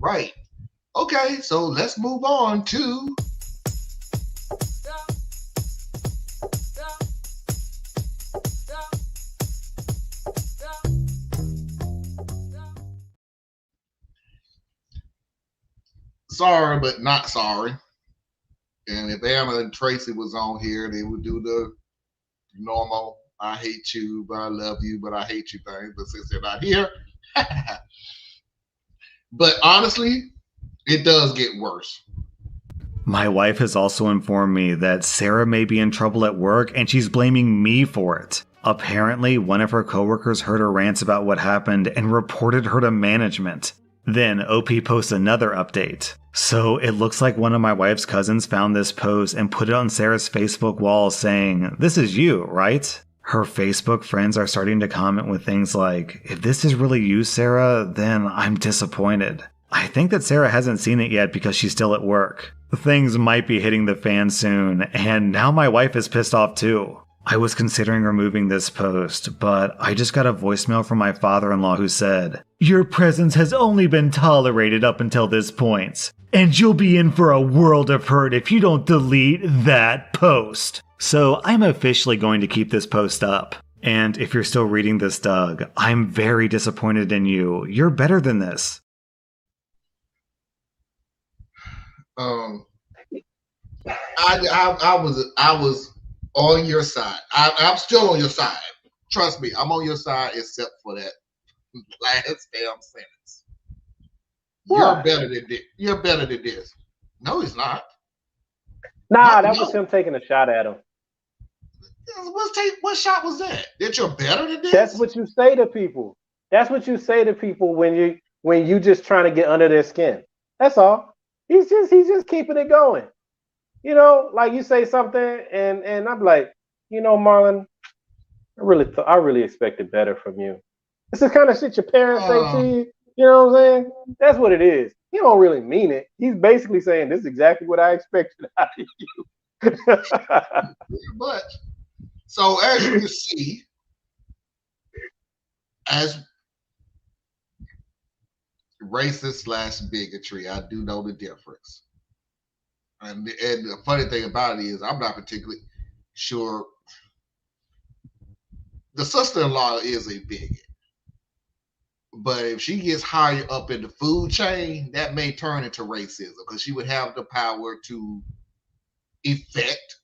Right. Okay, so let's move on to sorry, but not sorry. And if Anna and Tracy was on here, they would do the normal I hate you, but I love you, but I hate you thing. But since they're not here, but honestly, it does get worse. My wife has also informed me that Sarah may be in trouble at work and she's blaming me for it. Apparently, one of her coworkers heard her rants about what happened and reported her to management. Then OP posts another update. So it looks like one of my wife's cousins found this post and put it on Sarah's Facebook wall saying, "This is you, right?" Her Facebook friends are starting to comment with things like, "If this is really you, Sarah, then I'm disappointed." I think that Sarah hasn't seen it yet because she's still at work. Things might be hitting the fan soon, and now my wife is pissed off too. I was considering removing this post, but I just got a voicemail from my father-in-law who said, "Your presence has only been tolerated up until this point, and you'll be in for a world of hurt if you don't delete that post." So I'm officially going to keep this post up. And if you're still reading this, Doug, I'm very disappointed in you. You're better than this. I was on your side. I'm still on your side. Trust me, I'm on your side except for that last damn sentence. What? You're better than this. No, he's not. Nah, that was him taking a shot at him. What shot was that? That you're better than this? That's what you say to people. That's what you say to people when you just trying to get under their skin. That's all. He's just keeping it going. You know, like you say something, and I'm like, you know, Marlon, I really expected better from you. It's the kind of shit your parents say to you. You know what I'm saying? That's what it is. He don't really mean it. He's basically saying this is exactly what I expected out of you. But so as you can see, as racist / bigotry, I do know the difference. And the funny thing about it is I'm not particularly sure. The sister-in-law is a bigot. But if she gets higher up in the food chain, that may turn into racism because she would have the power to affect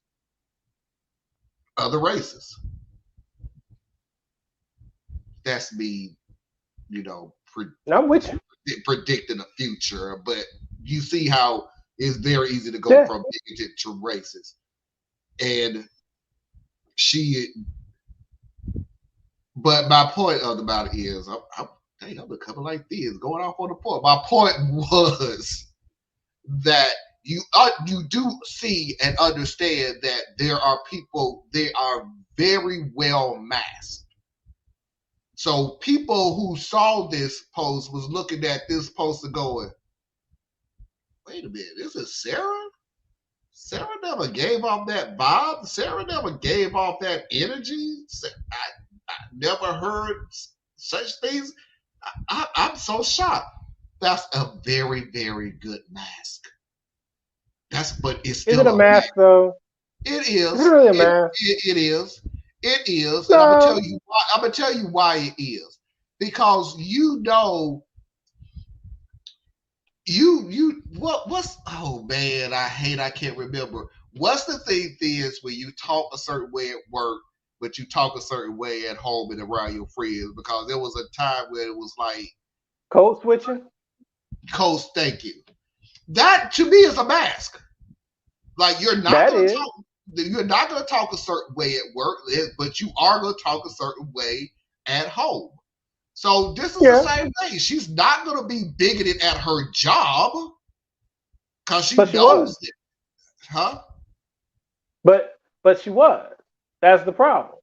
other races. That's me, you know, predicting the future. But you see how it's very easy to go from bigoted to racist. And but my point about it is, I'm becoming like this, going off on the point. My point was that you do see and understand that there are people, they are very well masked. So people who saw this post was looking at this post and going, wait a minute, this is Sarah? Sarah never gave off that vibe. Sarah never gave off that energy. I never heard such things. I'm so shocked. That's a very, very good mask. But it's still a mask, though. It is. It's really a mask. It is. It is. No. And I'm gonna tell you why. I'm gonna tell you why it is. Because you know, what's oh man, I can't remember. What's the thing is when you talk a certain way at work, but you talk a certain way at home and around your friends? Because there was a time where it was like code switching. Thank you. That to me is a mask. Like you're not going to talk a certain way at work, but you are going to talk a certain way at home. So this is the same thing. She's not going to be bigoted at her job because she knows it. Huh? But she was. That's the problem.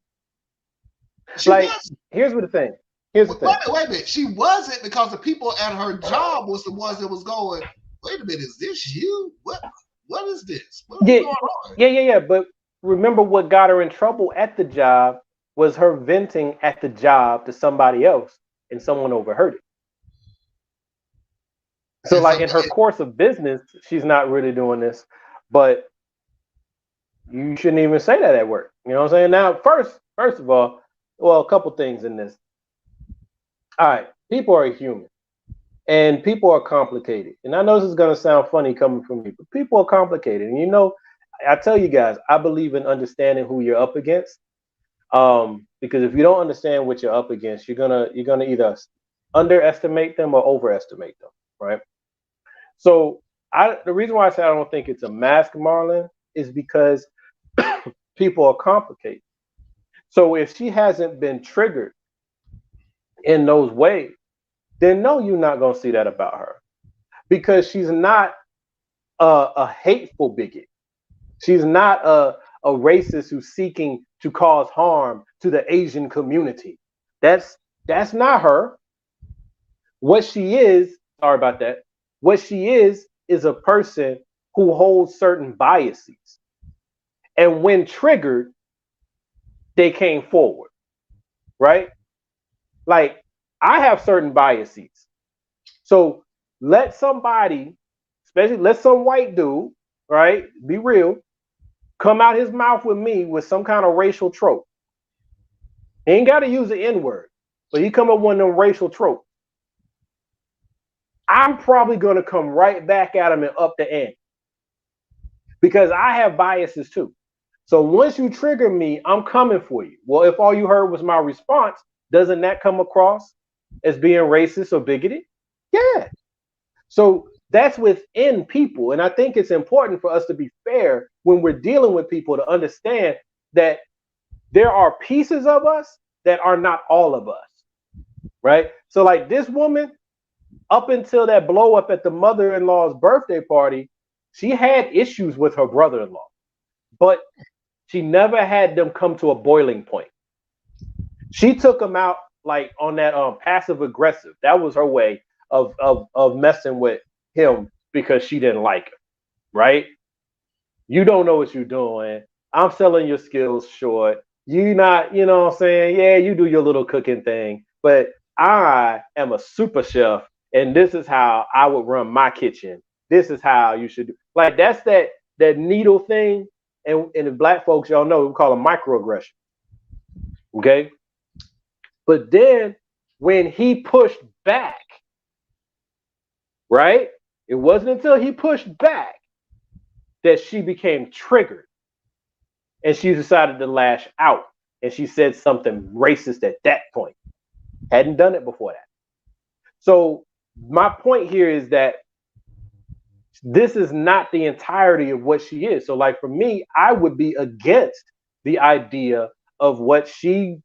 Here's what the thing. Wait a minute. She wasn't because the people at her job was the ones that was going, wait a minute, is this you? What is this? What's going on? Yeah. But remember what got her in trouble at the job was her venting at the job to somebody else and someone overheard it. So like in her course of business, she's not really doing this, but you shouldn't even say that at work. You know what I'm saying? Now, first of all, well, a couple things in this. All right, people are human and people are complicated. And I know this is going to sound funny coming from me, but people are complicated. And you know, I tell you guys, I believe in understanding who you're up against. Because if you don't understand what you're up against, you're gonna either underestimate them or overestimate them, right? So the reason why I say I don't think it's a mask, Marlon, is because people are complicated. So if she hasn't been triggered in those ways, then no, you're not gonna see that about her because she's not a hateful bigot. She's not a racist who's seeking to cause harm to the Asian community. That's not her. What she is, sorry about that. What she is a person who holds certain biases. And when triggered, they came forward, right? Like I have certain biases. So let somebody, especially let some white dude, right? Be real, come out his mouth with me with some kind of racial trope. He ain't got to use the N-word, but he come up with one of them racial tropes. I'm probably going to come right back at him and up the ante because I have biases too. So once you trigger me, I'm coming for you. Well, if all you heard was my response, doesn't that come across as being racist or bigoted? Yeah. So that's within people. And I think it's important for us to be fair when we're dealing with people to understand that there are pieces of us that are not all of us, right? So like this woman, up until that blow up at the mother-in-law's birthday party, she had issues with her brother-in-law, but she never had them come to a boiling point. She took them out like on that passive aggressive. That was her way of messing with him because she didn't like him, right? You don't know what you're doing. I'm selling your skills short. You not, you know what I'm saying? Yeah, you do your little cooking thing, but I am a super chef, and this is how I would run my kitchen. This is how you should do. Like that's that needle thing, and the black folks, y'all know, we call them microaggression. Okay, but then when he pushed back, right? It wasn't until he pushed back that she became triggered and she decided to lash out. And she said something racist at that point. Hadn't done it before that. So my point here is that this is not the entirety of what she is. So like for me, I would be against the idea of what she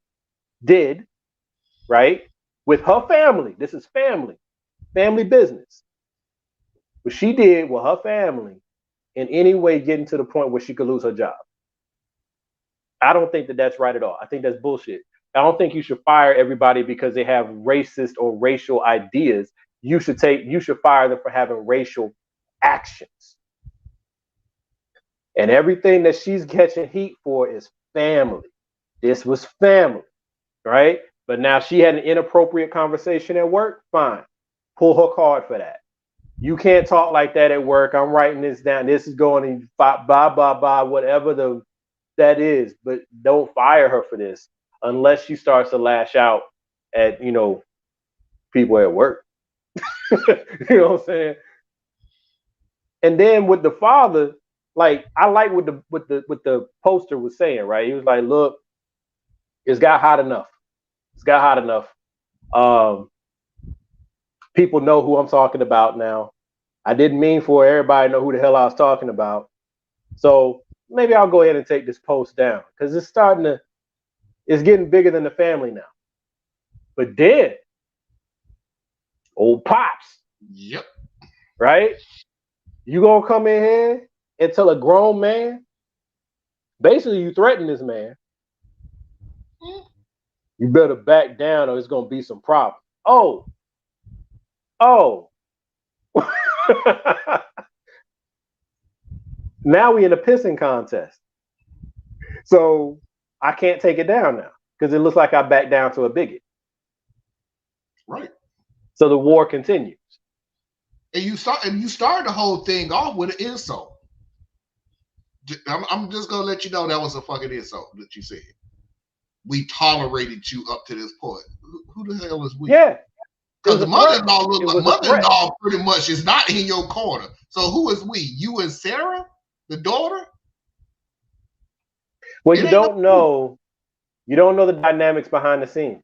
did, right? With her family. This is family business. What she did with her family in any way getting to the point where she could lose her job. I don't think that that's right at all. I think that's bullshit. I don't think you should fire everybody because they have racist or racial ideas. You should fire them for having racial actions. And everything that she's catching heat for is family. This was family, right? But now she had an inappropriate conversation at work. Fine. Pull her card for that. You can't talk like that at work. I'm writing this down. This is going to blah, whatever that is. But don't fire her for this unless she starts to lash out at, people at work. You know what I'm saying? And then with the father, like I like what the poster was saying, right? He was like, look, it's got hot enough. It's got hot enough. People know who I'm talking about now. I didn't mean for everybody to know who the hell I was talking about. So maybe I'll go ahead and take this post down because it's getting bigger than the family now. But then, old Pops. Yep. Right? You gonna come in here and tell a grown man, basically you threaten this man. You better back down or it's gonna be some problems. Oh. Now we in a pissing contest. So I can't take it down now because it looks like I backed down to a bigot. Right. So the war continues. And you started the whole thing off with an insult. I'm just gonna let you know that was a fucking insult that you said. We tolerated you up to this point. Who the hell is we? Yeah, Because the mother-in-law it look like was a threat. mother-in-law pretty much is not in your corner. So who is we? You and Sarah, the daughter? Well, you don't know the dynamics behind the scenes.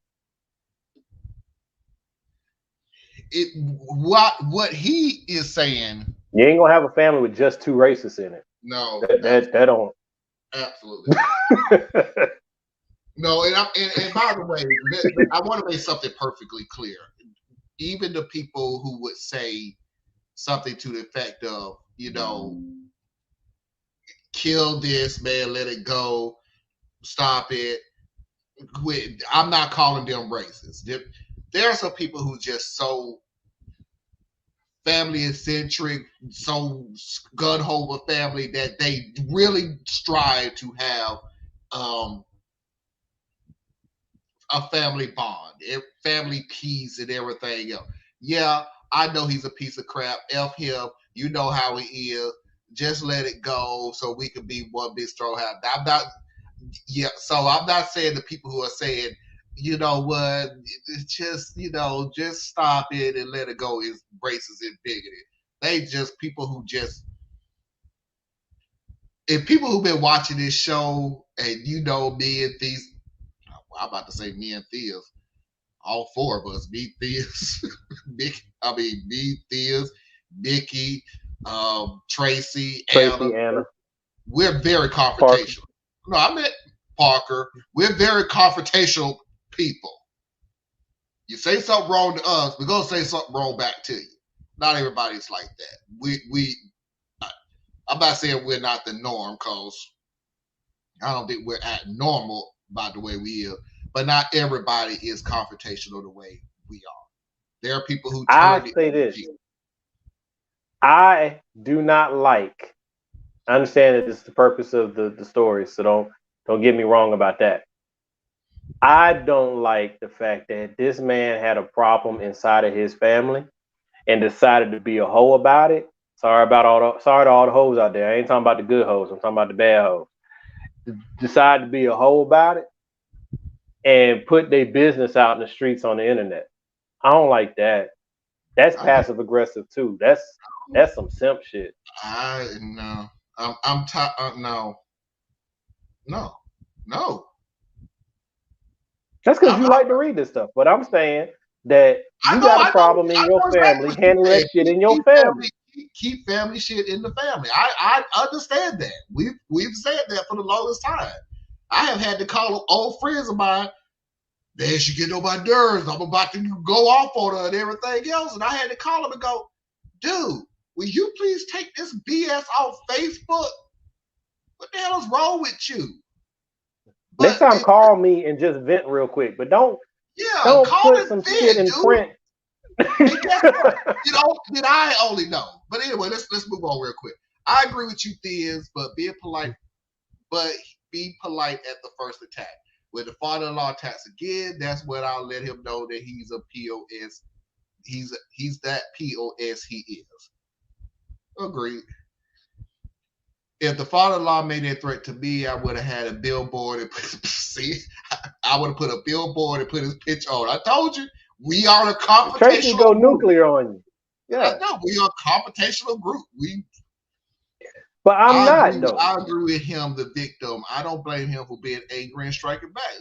What he is saying. You ain't gonna have a family with just two racists in it. No, that don't. Absolutely. No, and by the way, I want to make something perfectly clear. Even the people who would say something to the effect of, kill this man, let it go, stop it. I'm not calling them racist. There are some people who just so family centric, so gun ho with family that they really strive to have a family bond, family peace, and everything else. Yeah, I know he's a piece of crap. F him. You know how he is. Just let it go so we can be one big strong house. I'm not. Yeah, so I'm not saying the people who are saying, you know what, just just stop it and let it go is racist and bigoted. They just people who just. If people who've been watching this show and me and these, I'm about to say me and Theas, all four of us, me, Theas, me, Theas, Nikki, Tracy, Anna. We're very confrontational. No, I meant Parker. We're very confrontational people. You say something wrong to us, we're gonna say something wrong back to you. Not everybody's like that. I'm not saying we're not the norm, because I don't think we're at normal by the way we are. But not everybody is confrontational the way we are. There are people who I say this. I do not like. I understand that this is the purpose of the story, so don't get me wrong about that. I don't like the fact that this man had a problem inside of his family and decided to be a hoe about it. Sorry to all the hoes out there. I ain't talking about the good hoes. I'm talking about the bad hoes. Decided to be a hoe about it and put their business out in the streets on the internet. I don't like that. That's passive aggressive too. That's some simp shit. No. No. That's because you like to read this stuff. But I'm saying that you got a problem in your family, handle that shit in your family. Keep family shit in the family. I understand that. We've said that for the longest time. I have had to call old friends of mine. They should get on my nerves. I'm about to go off on her and everything else. And I had to call them and go, dude, will you please take this BS off Facebook? What the hell is wrong with you? Next time, call me and just vent real quick. But don't put some shit in print. Did I only know? But anyway, let's move on real quick. I agree with you, Theas, but be polite at the first attack. When the father-in-law attacks again, that's when I'll let him know that he's a POS. He's that POS he is. Agreed. If the father-in-law made that threat to me, I would have had a billboard and I would have put a billboard and put his picture on. I told you, we are a confrontational Tracy go nuclear on you. Yeah. No, we are a confrontational group. But I'm not, though. I agree with him, the victim. I don't blame him for being angry and striking back.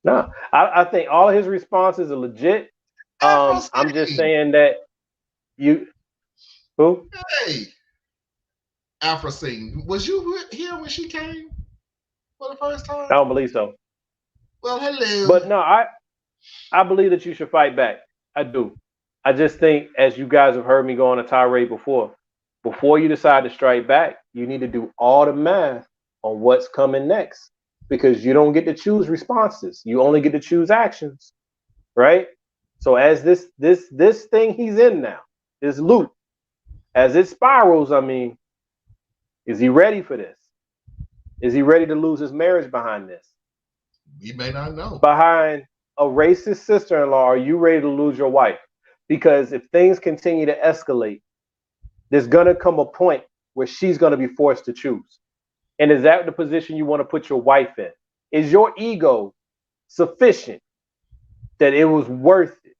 No, I think all of his responses are legit. I'm just saying that who? Hey, Afrosine, was you here when she came for the first time? I don't believe so. Well, hello. But no, I believe that you should fight back. I do. I just think, as you guys have heard me go on a tirade before you decide to strike back, you need to do all the math on what's coming next, because you don't get to choose responses. You only get to choose actions, right? So as this thing he's in now, this loop, as it spirals, is he ready for this? Is he ready to lose his marriage behind this? We may not know. Behind a racist sister-in-law, are you ready to lose your wife? because if things continue to escalate, there's going to come a point where she's going to be forced to choose. And is that the position you want to put your wife in? Is your ego sufficient that it was worth it?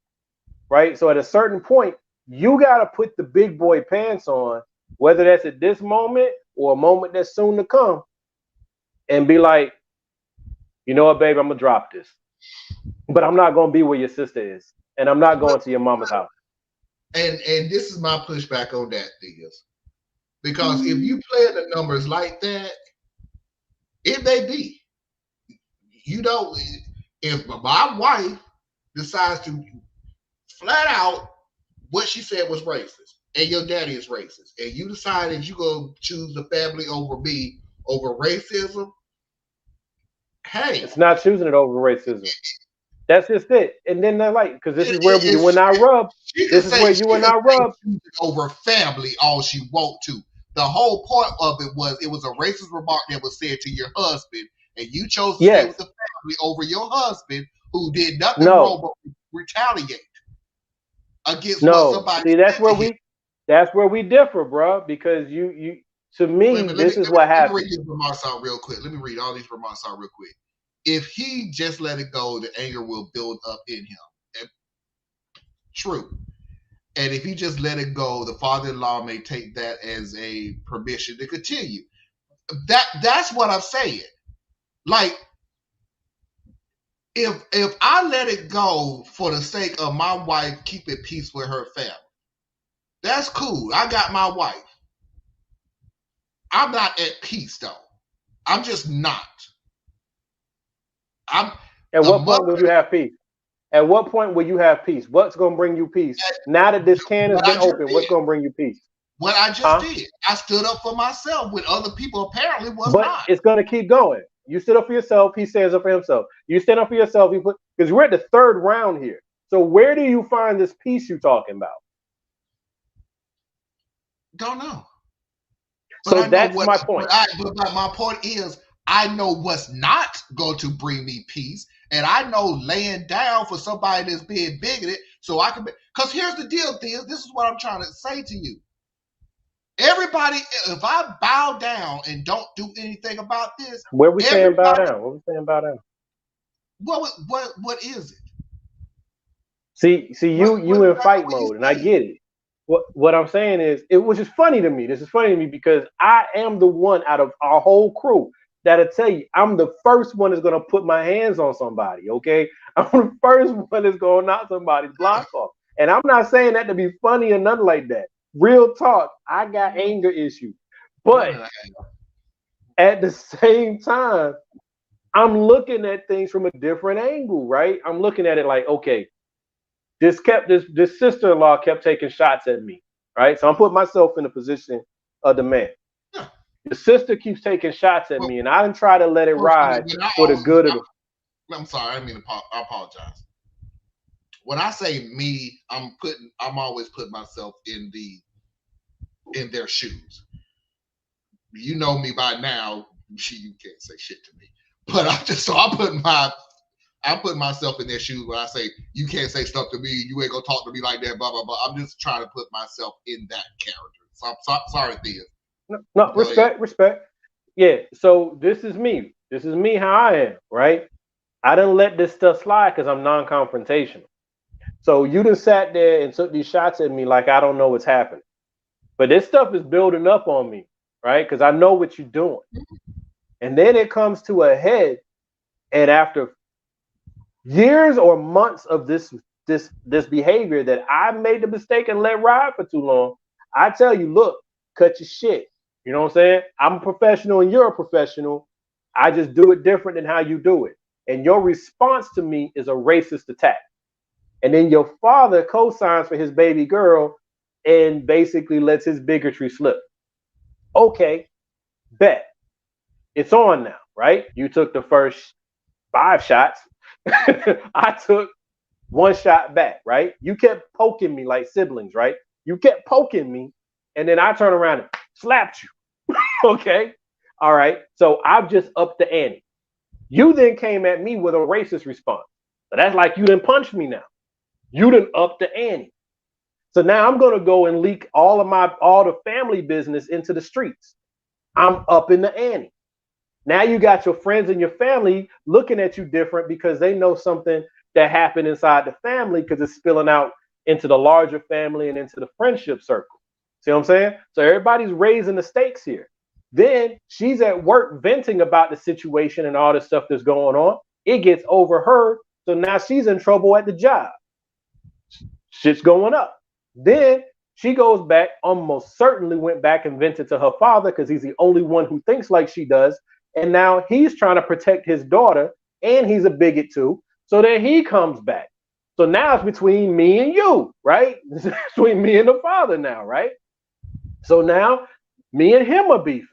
Right? So at a certain point, you got to put the big boy pants on, whether that's at this moment or a moment that's soon to come, and be like, you know what, babe, I'm going to drop this. But I'm not going to be where your sister is. And I'm not going to your mama's house. And this is my pushback on that, Theus. Because if you play the numbers like that, it may be. You know, if my wife decides to flat out what she said was racist, and your daddy is racist, and you decided you're going to choose the family over me over racism, hey. It's not choosing it over racism. That's just it. And then they're like, because this is where you and I rub. This is where you and I rub. Over family all she want to. The whole point of it was a racist remark that was said to your husband, and you chose to stay with the family over your husband, who did nothing wrong but retaliate against what somebody. See, that's where we differ, bro. Because you to me, this is what happened. Let me read these remarks out real quick. Let me read all these remarks out real quick. If he just let it go, the anger will build up in him. And true. And if he just let it go, the father-in-law may take that as a permission to continue. That's what I'm saying. Like, if I let it go for the sake of my wife keeping peace with her family, that's cool. I got my wife. I'm not at peace, though. I'm just not. At what point will you have peace? At what point will you have peace? What's going to bring you peace? Now that this can has been open, what's going to bring you peace? What I just did. I stood up for myself when other people apparently was not. But it's going to keep going. You stood up for yourself. He stands up for himself. You stand up for yourself. Because we're at the third round here. So where do you find this peace you're talking about? Don't know. So that's my point. But my point is, I know what's not going to bring me peace, and I know laying down for somebody that's being bigoted, so I can. Because here's the deal, Thea. This is what I'm trying to say to you. Everybody, if I bow down and don't do anything about this, where we saying bow down? What we saying bow down? What is it? See, you in fight mode, and I get it. What I'm saying is, which is funny to me. This is funny to me because I am the one out of our whole crew that'll tell you I'm the first one that's gonna put my hands on somebody. Okay, I'm the first one that's gonna knock somebody's block off, and I'm not saying that to be funny or nothing like that. Real talk, I got anger issues, but at the same time, I'm looking at things from a different angle, right? I'm looking at it like, okay, this sister-in-law kept taking shots at me, right? So I'm putting myself in the position of the man. The sister keeps taking shots at me, and I didn't try to let it ride for the good of the. I'm sorry, I apologize. When I say me, I'm always putting myself in their shoes. You know me by now. You can't say shit to me, but I'm putting myself in their shoes when I say you can't say stuff to me. You ain't gonna talk to me like that. Blah blah blah. I'm just trying to put myself in that character. So I'm sorry, Thea. No, respect. Yeah. So this is me. This is me how I am, right? I didn't let this stuff slide because I'm non-confrontational. So you just sat there and took these shots at me like I don't know what's happening. But this stuff is building up on me, right? Because I know what you're doing. And then it comes to a head, and after years or months of this behavior that I made the mistake and let ride for too long, I tell you, look, cut your shit. You know what I'm saying? I'm a professional and you're a professional. I just do it different than how you do it. And your response to me is a racist attack. And then your father co-signs for his baby girl and basically lets his bigotry slip. Okay, bet. It's on now, right? You took the first 5 shots. I took 1 shot back, right? You kept poking me like siblings, right? You kept poking me, and then I turned around and slapped you. Okay? All right. So I've just upped the ante. You then came at me with a racist response. So that's like you didn't punch me now. You didn't up the ante. So now I'm going to go and leak all the family business into the streets. I'm up in the ante. Now you got your friends and your family looking at you different because they know something that happened inside the family because it's spilling out into the larger family and into the friendship circle. See what I'm saying? So everybody's raising the stakes here. Then she's at work venting about the situation and all the stuff that's going on. It gets overheard. So now she's in trouble at the job. Shit's going up. Then she goes back, almost certainly went back and vented to her father because he's the only one who thinks like she does. And now he's trying to protect his daughter, and he's a bigot too. So then he comes back. So now it's between me and you, right? It's between me and the father now, right? So now me and him are beefing.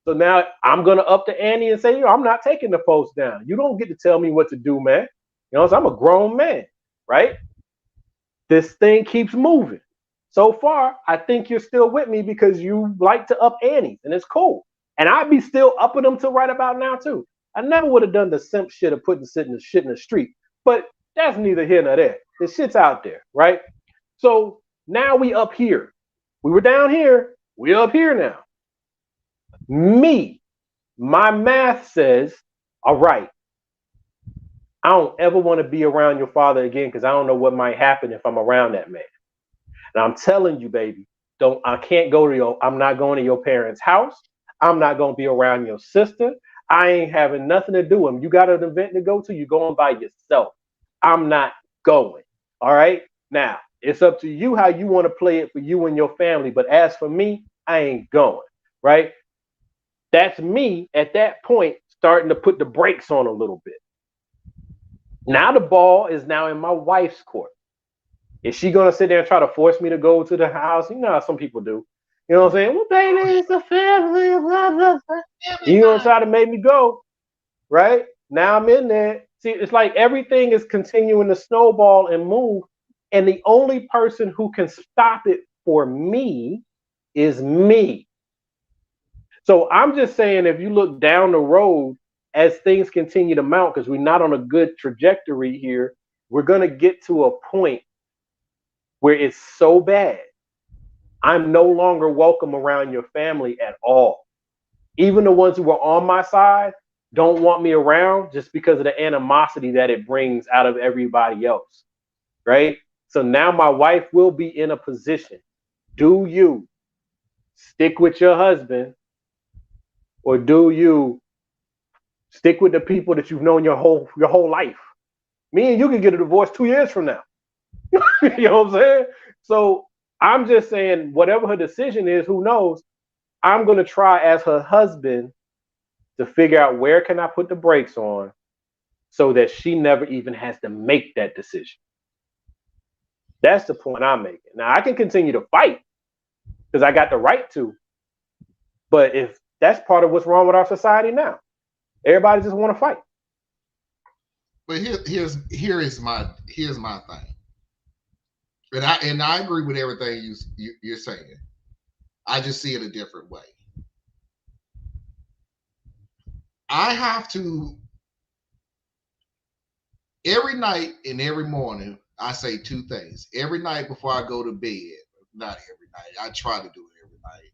So now I'm going to up the ante and say, yo, I'm not taking the post down. You don't get to tell me what to do, man. You know, so I'm a grown man, right? This thing keeps moving. So far, I think you're still with me because you like to up antes, and it's cool. And I'd be still upping them to right about now, too. I never would have done the simp shit of putting shit in the street. But that's neither here nor there. The shit's out there, right? So now we up here. We were down here. We up here now. Me, my math says, all right, I don't ever want to be around your father again because I don't know what might happen if I'm around that man. And I'm telling you, baby, I'm not going to your parents' house. I'm not going to be around your sister. I ain't having nothing to do with them. You got an event to go to, you're going by yourself. I'm not going. All right. Now, it's up to you how you want to play it for you and your family. But as for me, I ain't going. Right. That's me at that point starting to put the brakes on a little bit. Now the ball is now in my wife's court. Is she going to sit there and try to force me to go to the house? You know how some people do. You know what I'm saying? Well, baby, it's a family. Blah, blah, blah. You going to try to make me go, right? Now I'm in there. See, it's like everything is continuing to snowball and move. And the only person who can stop it for me is me. So I'm just saying, if you look down the road as things continue to mount, because we're not on a good trajectory here, we're going to get to a point where it's so bad, I'm no longer welcome around your family at all. Even the ones who are on my side don't want me around just because of the animosity that it brings out of everybody else, right? So now my wife will be in a position. Do you stick with your husband, or do you stick with the people that you've known your whole life? Me and you can get a divorce 2 years from now. You know what I'm saying? So I'm just saying, whatever her decision is, who knows? I'm going to try as her husband to figure out where can I put the brakes on so that she never even has to make that decision. That's the point I'm making. Now, I can continue to fight because I got the right to. But if that's part of what's wrong with our society now, everybody just want to fight. But here's my thing. And I agree with everything you're saying. I just see it a different way. I have to, every night and every morning, I say two things. Every night before I go to bed, not every night. I try to do it every night.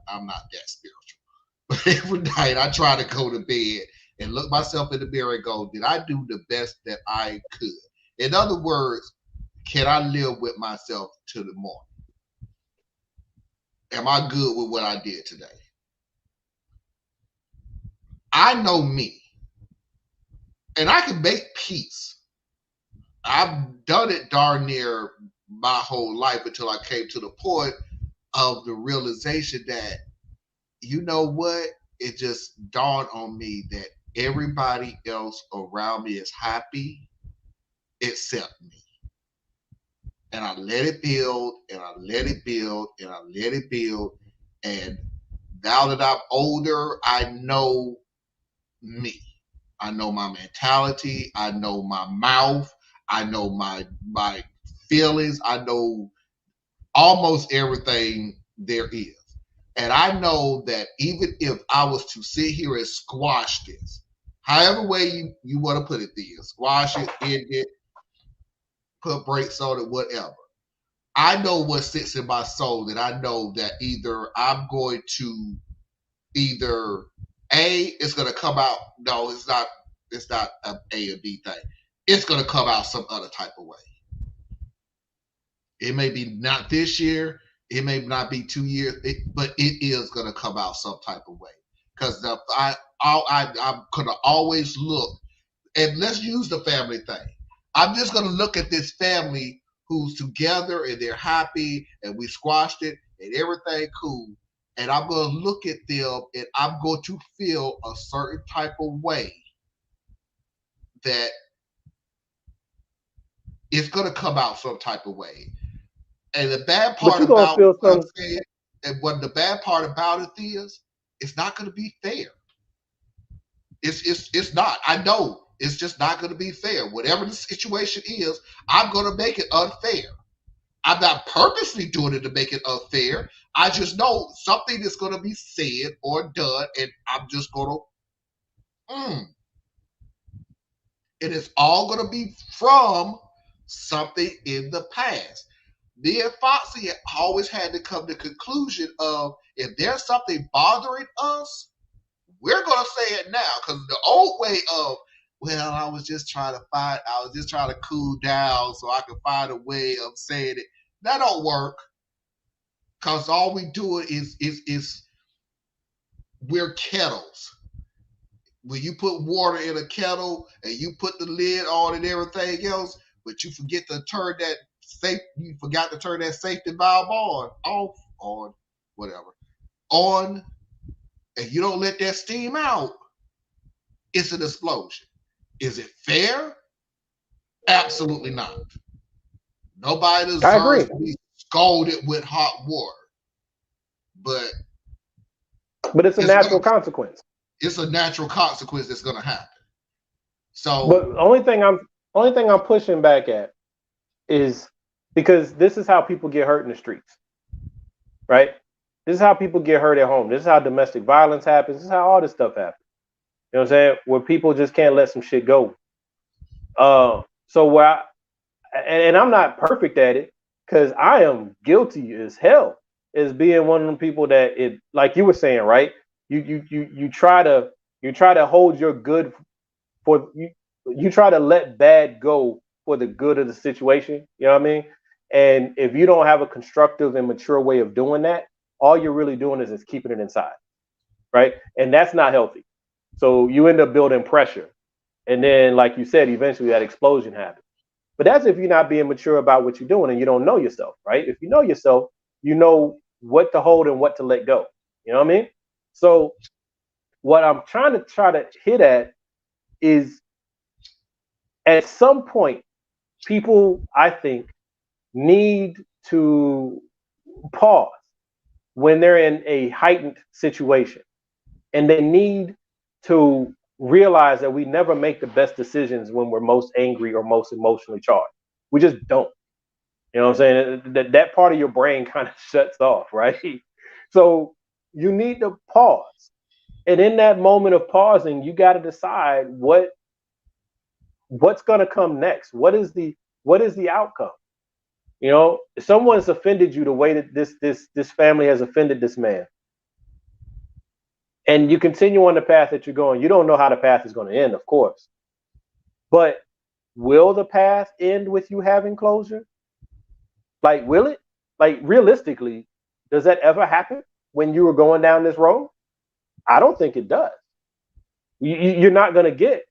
I'm not that spiritual. But every night I try to go to bed and look myself in the mirror and go, did I do the best that I could? In other words, can I live with myself to the morning? Am I good with what I did today? I know me. And I can make peace. I've done it darn near my whole life until I came to the point of the realization that, you know what? It just dawned on me that everybody else around me is happy except me. And I let it build, and I let it build, and I let it build. And now that I'm older, I know me. I know my mentality. I know my mouth. I know my feelings. I know almost everything there is. And I know that even if I was to sit here and squash this, however way you want to put it there, squash it, end it, put brakes on it, whatever. I know what sits in my soul, that I know that either I'm going to either it's going to come out. No, it's not. It's not a A or B thing. It's going to come out some other type of way. It may be not this year. It may not be 2 years, but it is going to come out some type of way. Because I'm going to always look, and let's use the family thing. I'm just going to look at this family who's together and they're happy and we squashed it and everything cool. And I'm going to look at them and I'm going to feel a certain type of way that it's going to come out some type of way. And the bad part about what I'm saying, and what the bad part about it is, it's not going to be fair. It's not. I know it's just not going to be fair. Whatever the situation is, I'm going to make it unfair. I'm not purposely doing it to make it unfair. I just know something is going to be said or done, and I'm just going to, and it's all going to be from something in the past. Me and Foxy always had to come to the conclusion of, if there's something bothering us, we're going to say it now. Because the old way of, well, I was just trying to cool down so I could find a way of saying it. That don't work. Because all we do is we're kettles. When you put water in a kettle and you put the lid on and everything else, but you forgot to turn that safety valve on, whatever, on, and you don't let that steam out, it's an explosion. Is it fair? Absolutely not. Nobody deserves to be scalded with hot water. But it's a natural consequence. It's a natural consequence that's going to happen. So, but only thing I'm pushing back at is because this is how people get hurt in the streets, right? This is how people get hurt at home. This is how domestic violence happens. This is how all this stuff happens. You know what I'm saying? Where people just can't let some shit go. So and I'm not perfect at it, because I am guilty as hell as being one of them people that, it, like you were saying, right? You try to hold your good for you try to let bad go for the good of the situation. You know what I mean? And if you don't have a constructive and mature way of doing that, all you're really doing is keeping it inside, right? And that's not healthy. So you end up building pressure, and then, like you said, eventually that explosion happens. But that's if you're not being mature about what you're doing and you don't know yourself, right? If you know yourself, you know what to hold and what to let go. You know what I mean? So what I'm trying to hit at is, at some point, people, I think, need to pause when they're in a heightened situation, and they need to realize that we never make the best decisions when we're most angry or most emotionally charged. We just don't. You know what I'm saying? That part of your brain kind of shuts off, right? So you need to pause. And in that moment of pausing, you got to decide what's going to come next. What is the outcome? You know, if someone's offended you the way that this family has offended this man, and you continue on the path that you're going, you don't know how the path is going to end, of course. But will the path end with you having closure? Like, will it? Like, realistically, does that ever happen when you were going down this road? I don't think it does. You're not going to get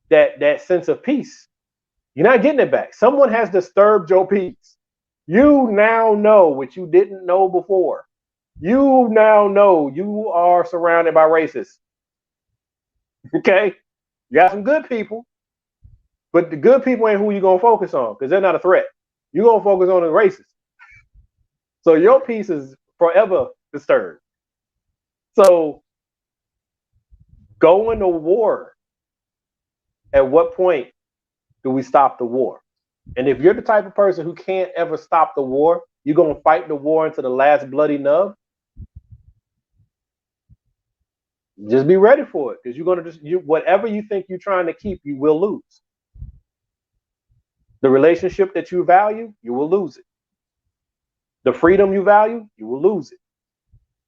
that sense of peace. You're not getting it back. Someone has disturbed your peace. You now know what you didn't know before. You now know you are surrounded by racists. Okay? You got some good people, but the good people ain't who you're going to focus on, because they're not a threat. You're going to focus on the racists. So your peace is forever disturbed. So going to war, at what point do we stop the war? And if you're the type of person who can't ever stop the war, you're going to fight the war into the last bloody nub, just be ready for it, because you're going to whatever you think you're trying to keep, you will lose. The relationship that you value, you will lose it. The freedom you value, you will lose it.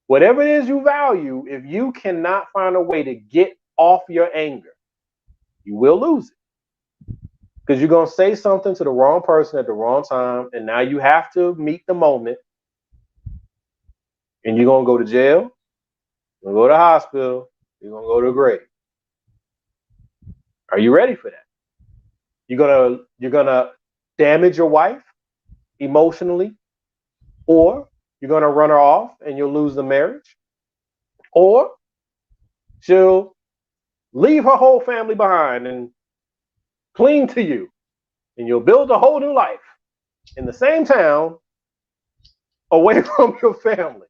Whatever it is you value, if you cannot find a way to get off your anger, you will lose it. Because you're going to say something to the wrong person at the wrong time, and now you have to meet the moment, and you're going to go to jail, you're going to go to the hospital, you're going to go to the grave. Are you ready for that? You're gonna damage your wife emotionally, or you're gonna run her off and you'll lose the marriage, or she'll leave her whole family behind and cling to you, and you'll build a whole new life in the same town away from your family.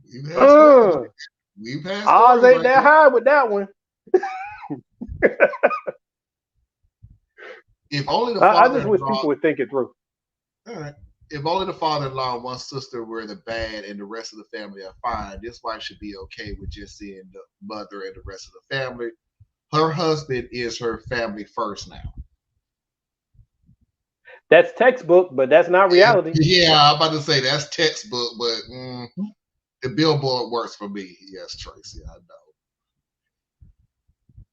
We've had odds stories ain't that high with that one. If only the I just wish people would think it through. All right. If only the father-in-law and one sister were the bad and the rest of the family are fine, this wife should be okay with just seeing the mother and the rest of the family. Her husband is her family first now. That's textbook, but that's not reality. Yeah, I'm about to say that's textbook, but the billboard works for me. Yes, Tracy, I know.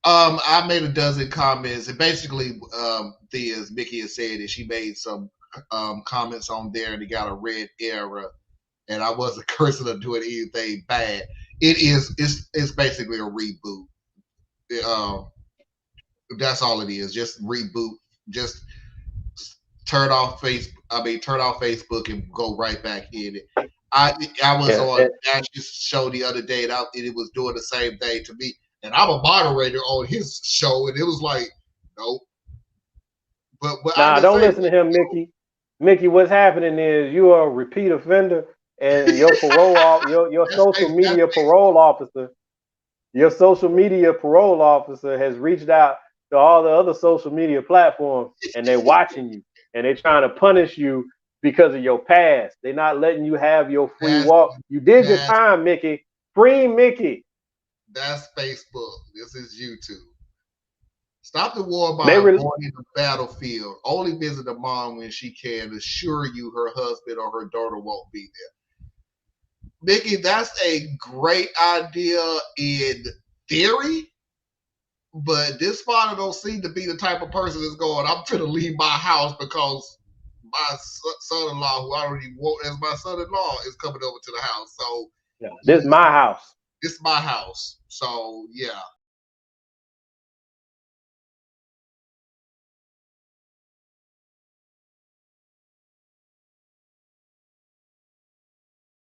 I made a dozen comments, and basically, as Mickey has said, that she made some comments on there, and it got a red error, and I wasn't cursing or doing anything bad. It's basically a reboot. That's all it is. Just reboot. Just turn off Facebook and go right back in it. I was on Ash's show the other day, and it was doing the same thing to me. And I'm a moderator on his show, and it was like, nope. But don't listen to him, Mickey. Mickey, what's happening is you are a repeat offender, and your parole, your social media parole officer has reached out to all the other social media platforms, and they're watching you, and they're trying to punish you because of your past. They're not letting you have your free walk. You did your time, Mickey. Free Mickey. That's Facebook. This is YouTube. Stop the war by avoiding the battlefield. Only visit the mom when she can. Assure you her husband or her daughter won't be there. Mickey, that's a great idea in theory, but this father don't seem to be the type of person that's going, I'm going to leave my house because my son-in-law, who I already want as my son-in-law, is coming over to the house. So this is my house. This is my house. So, yeah.